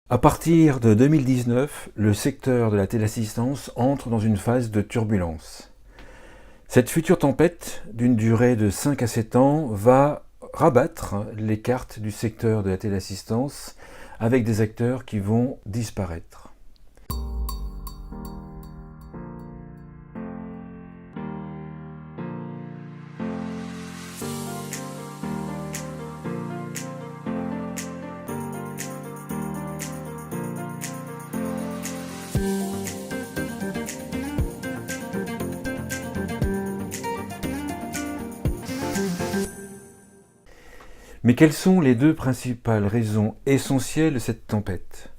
À partir de 2019, le secteur de la téléassistance entre dans une phase de turbulence. Cette future tempête, d'une durée de 5 à 7 ans, va rabattre les cartes du secteur de la téléassistance avec des acteurs qui vont disparaître. Mais quelles sont les deux principales raisons essentielles de cette tempête ?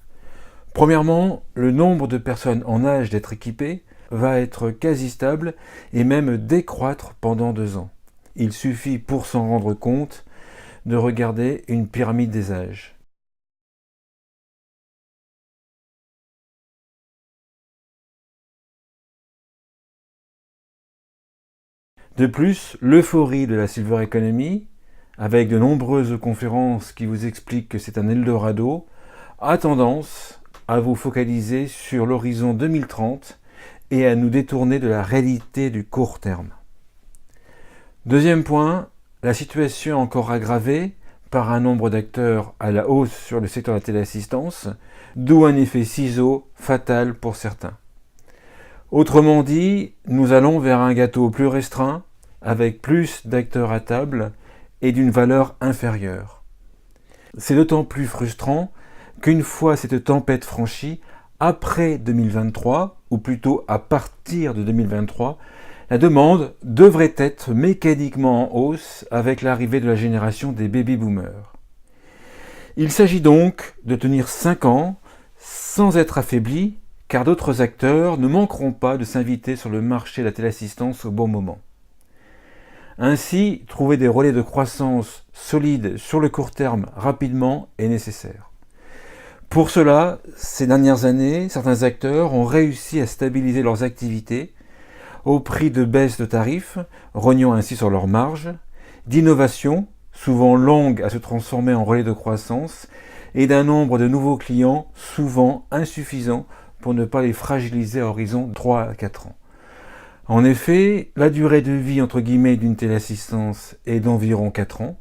Premièrement, le nombre de personnes en âge d'être équipées va être quasi stable et même décroître pendant 2 ans. Il suffit pour s'en rendre compte de regarder une pyramide des âges. De plus, l'euphorie de la Silver Economy, avec de nombreuses conférences qui vous expliquent que c'est un Eldorado, a tendance à vous focaliser sur l'horizon 2030 et à nous détourner de la réalité du court terme. Deuxième point, la situation est encore aggravée par un nombre d'acteurs à la hausse sur le secteur de la téléassistance, d'où un effet ciseau fatal pour certains. Autrement dit, nous allons vers un gâteau plus restreint, avec plus d'acteurs à table et d'une valeur inférieure. C'est d'autant plus frustrant qu'une fois cette tempête franchie, après 2023, ou plutôt à partir de 2023, la demande devrait être mécaniquement en hausse avec l'arrivée de la génération des baby-boomers. Il s'agit donc de tenir 5 ans sans être affaibli, car d'autres acteurs ne manqueront pas de s'inviter sur le marché de la téléassistance au bon moment. Ainsi, trouver des relais de croissance solides sur le court terme rapidement est nécessaire. Pour cela, ces dernières années, certains acteurs ont réussi à stabiliser leurs activités au prix de baisse de tarifs, rognant ainsi sur leurs marges, d'innovations, souvent longues à se transformer en relais de croissance, et d'un nombre de nouveaux clients souvent insuffisant pour ne pas les fragiliser à horizon 3 à 4 ans. En effet, la durée de vie entre guillemets d'une téléassistance est d'environ 4 ans,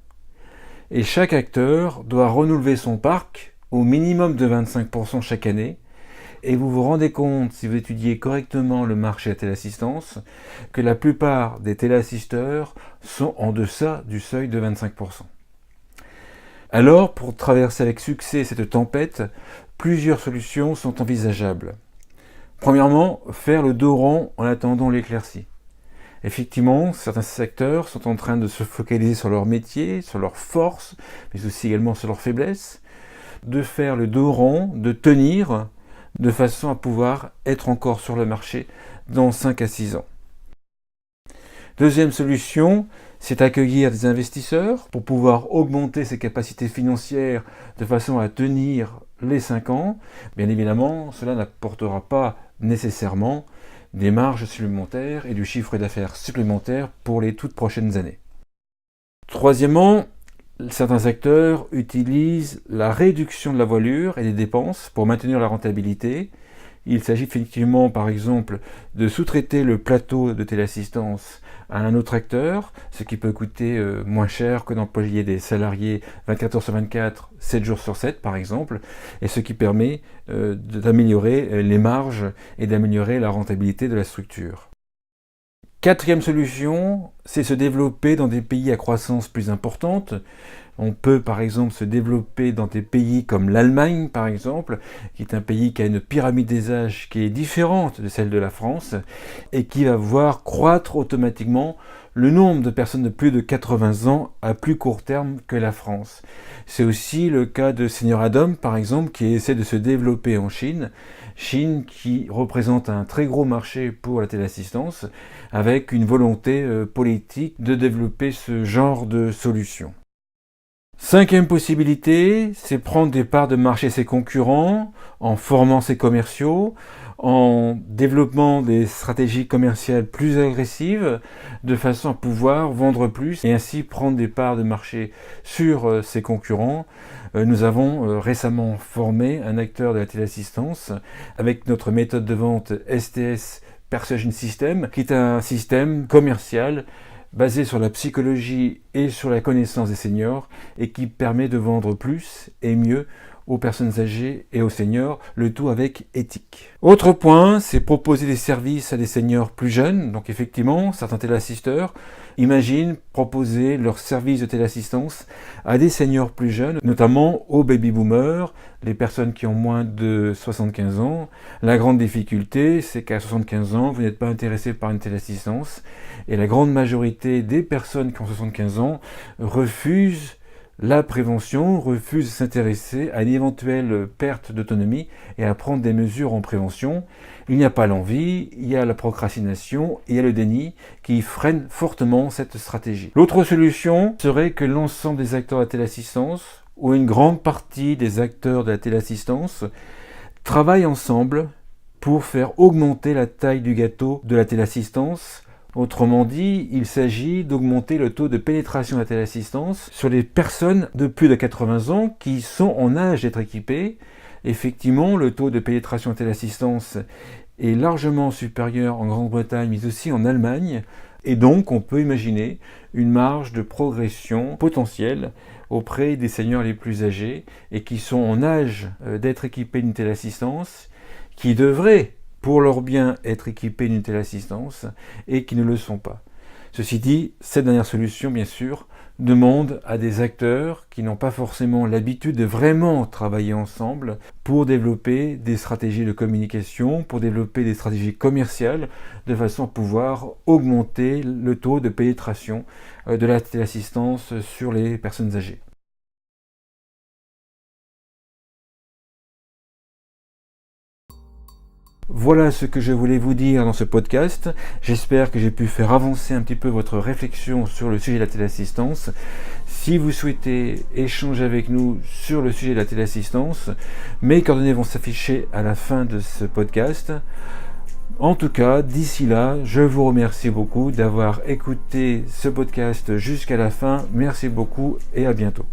et chaque acteur doit renouveler son parc au minimum de 25% chaque année, et vous vous rendez compte, si vous étudiez correctement le marché de la téléassistance, que la plupart des téléassisteurs sont en deçà du seuil de 25%. Alors, pour traverser avec succès cette tempête, plusieurs solutions sont envisageables. Premièrement, faire le dos rond en attendant l'éclaircie. Effectivement, certains secteurs sont en train de se focaliser sur leur métier, sur leurs forces, mais aussi également sur leurs faiblesses, de faire le dos rond, de tenir, de façon à pouvoir être encore sur le marché dans 5 à 6 ans. Deuxième solution, c'est accueillir des investisseurs pour pouvoir augmenter ses capacités financières de façon à tenir les 5 ans. Bien évidemment, cela n'apportera pas nécessairement des marges supplémentaires et du chiffre d'affaires supplémentaire pour les toutes prochaines années. Troisièmement, certains acteurs utilisent la réduction de la voilure et des dépenses pour maintenir la rentabilité. Il s'agit effectivement, par exemple, de sous-traiter le plateau de téléassistance à un autre acteur, ce qui peut coûter moins cher que d'employer des salariés 24 heures sur 24, 7 jours sur 7 par exemple, et ce qui permet d'améliorer les marges et d'améliorer la rentabilité de la structure. Quatrième solution, c'est se développer dans des pays à croissance plus importante. On peut par exemple se développer dans des pays comme l'Allemagne par exemple, qui est un pays qui a une pyramide des âges qui est différente de celle de la France et qui va voir croître automatiquement le nombre de personnes de plus de 80 ans à plus court terme que la France. C'est aussi le cas de Senior Adam par exemple qui essaie de se développer en Chine qui représente un très gros marché pour la téléassistance avec une volonté politique de développer ce genre de solutions. Cinquième possibilité, c'est prendre des parts de marché ses concurrents en formant ses commerciaux, en développant des stratégies commerciales plus agressives de façon à pouvoir vendre plus et ainsi prendre des parts de marché sur ses concurrents Nous avons récemment formé un acteur de la téléassistance avec notre méthode de vente STS Persuasion System, qui est un système commercial basé sur la psychologie et sur la connaissance des seniors et qui permet de vendre plus et mieux aux personnes âgées et aux seniors, le tout avec éthique. Autre point, c'est proposer des services à des seniors plus jeunes. Donc effectivement, certains téléassisteurs imaginent proposer leurs services de téléassistance à des seniors plus jeunes, notamment aux baby-boomers, les personnes qui ont moins de 75 ans. La grande difficulté, c'est qu'à 75 ans, vous n'êtes pas intéressé par une téléassistance et la grande majorité des personnes qui ont 75 ans refusent la prévention, refuse de s'intéresser à une éventuelle perte d'autonomie et à prendre des mesures en prévention. Il n'y a pas l'envie, il y a la procrastination et il y a le déni qui freinent fortement cette stratégie. L'autre solution serait que l'ensemble des acteurs de la téléassistance, ou une grande partie des acteurs de la téléassistance, travaillent ensemble pour faire augmenter la taille du gâteau de la téléassistance. Autrement dit, il s'agit d'augmenter le taux de pénétration de la téléassistance sur les personnes de plus de 80 ans qui sont en âge d'être équipées. Effectivement, le taux de pénétration de la téléassistance est largement supérieur en Grande-Bretagne, mais aussi en Allemagne. Et donc, on peut imaginer une marge de progression potentielle auprès des seniors les plus âgés et qui sont en âge d'être équipés d'une téléassistance, qui devraient pour leur bien être équipés d'une téléassistance et qui ne le sont pas. Ceci dit, cette dernière solution, bien sûr, demande à des acteurs qui n'ont pas forcément l'habitude de vraiment travailler ensemble pour développer des stratégies de communication, pour développer des stratégies commerciales, de façon à pouvoir augmenter le taux de pénétration de la téléassistance sur les personnes âgées. Voilà ce que je voulais vous dire dans ce podcast. J'espère que j'ai pu faire avancer un petit peu votre réflexion sur le sujet de la téléassistance. Si vous souhaitez échanger avec nous sur le sujet de la téléassistance, mes coordonnées vont s'afficher à la fin de ce podcast. En tout cas, d'ici là, je vous remercie beaucoup d'avoir écouté ce podcast jusqu'à la fin. Merci beaucoup et à bientôt.